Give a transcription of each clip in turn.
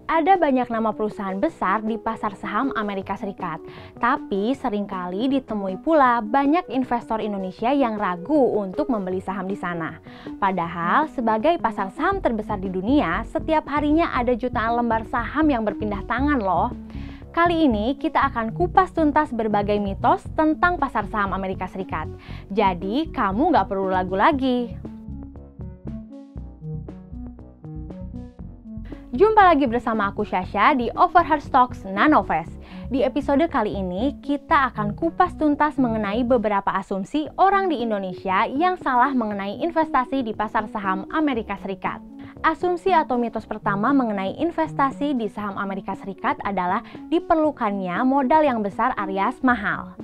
Ada banyak nama perusahaan besar di pasar saham Amerika Serikat, tapi seringkali ditemui pula banyak investor Indonesia yang ragu untuk membeli saham di sana. Padahal sebagai pasar saham terbesar di dunia, setiap harinya ada jutaan lembar saham yang berpindah tangan loh. Kali ini kita akan kupas tuntas berbagai mitos tentang pasar saham Amerika Serikat. Jadi kamu nggak perlu ragu lagi. Jumpa lagi bersama aku Syasha di Overheard Stocks Nanovest. Di episode kali ini kita akan kupas tuntas mengenai beberapa asumsi orang di Indonesia yang salah mengenai investasi di pasar saham Amerika Serikat. Asumsi atau mitos pertama mengenai investasi di saham Amerika Serikat adalah diperlukannya modal yang besar alias mahal.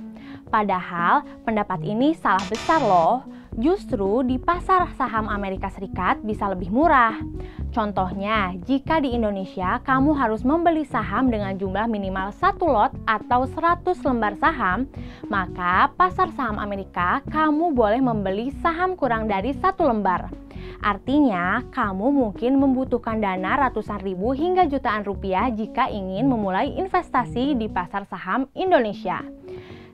Padahal pendapat ini salah besar loh. Justru di pasar saham Amerika Serikat bisa lebih murah. Contohnya, jika di Indonesia kamu harus membeli saham dengan jumlah minimal 1 lot atau 100 lembar saham, maka pasar saham Amerika kamu boleh membeli saham kurang dari 1 lembar. Artinya, kamu mungkin membutuhkan dana ratusan ribu hingga jutaan rupiah jika ingin memulai investasi di pasar saham Indonesia.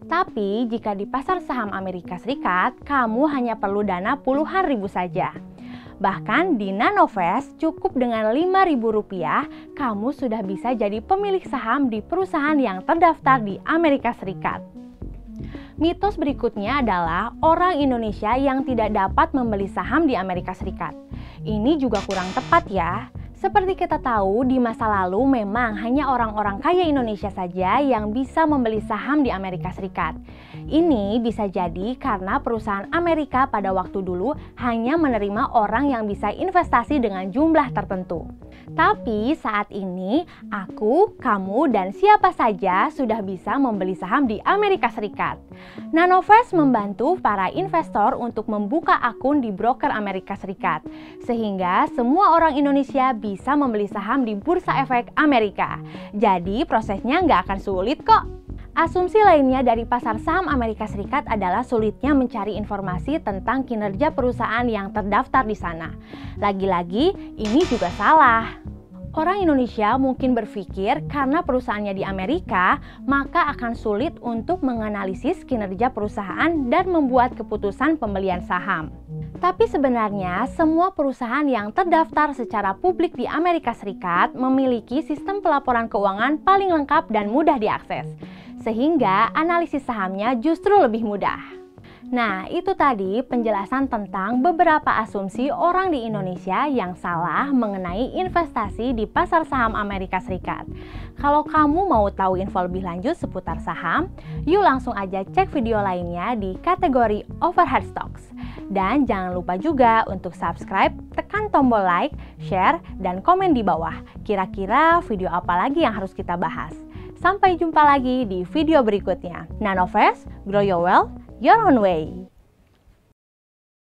Tapi jika di pasar saham Amerika Serikat, kamu hanya perlu dana puluhan ribu saja. Bahkan di Nanovest cukup dengan Rp5.000, kamu sudah bisa jadi pemilik saham di perusahaan yang terdaftar di Amerika Serikat. Mitos berikutnya adalah orang Indonesia yang tidak dapat membeli saham di Amerika Serikat. Ini juga kurang tepat ya. Seperti kita tahu, di masa lalu memang hanya orang-orang kaya Indonesia saja yang bisa membeli saham di Amerika Serikat. Ini bisa jadi karena perusahaan Amerika pada waktu dulu hanya menerima orang yang bisa investasi dengan jumlah tertentu. Tapi saat ini, aku, kamu, dan siapa saja sudah bisa membeli saham di Amerika Serikat. Nanovest membantu para investor untuk membuka akun di broker Amerika Serikat, sehingga semua orang Indonesia bisa membeli saham di Bursa Efek Amerika. Jadi prosesnya nggak akan sulit kok. Asumsi lainnya dari pasar saham Amerika Serikat adalah sulitnya mencari informasi tentang kinerja perusahaan yang terdaftar di sana. Lagi-lagi, ini juga salah. Orang Indonesia mungkin berpikir karena perusahaannya di Amerika, maka akan sulit untuk menganalisis kinerja perusahaan dan membuat keputusan pembelian saham. Tapi sebenarnya semua perusahaan yang terdaftar secara publik di Amerika Serikat memiliki sistem pelaporan keuangan paling lengkap dan mudah diakses, sehingga analisis sahamnya justru lebih mudah. Nah, itu tadi penjelasan tentang beberapa asumsi orang di Indonesia yang salah mengenai investasi di pasar saham Amerika Serikat. Kalau kamu mau tahu info lebih lanjut seputar saham, yuk langsung aja cek video lainnya di kategori Overheard Stocks. Dan jangan lupa juga untuk subscribe, tekan tombol like, share, dan komen di bawah. Kira-kira video apa lagi yang harus kita bahas? Sampai jumpa lagi di video berikutnya. Nanovest, grow your wealth your own way.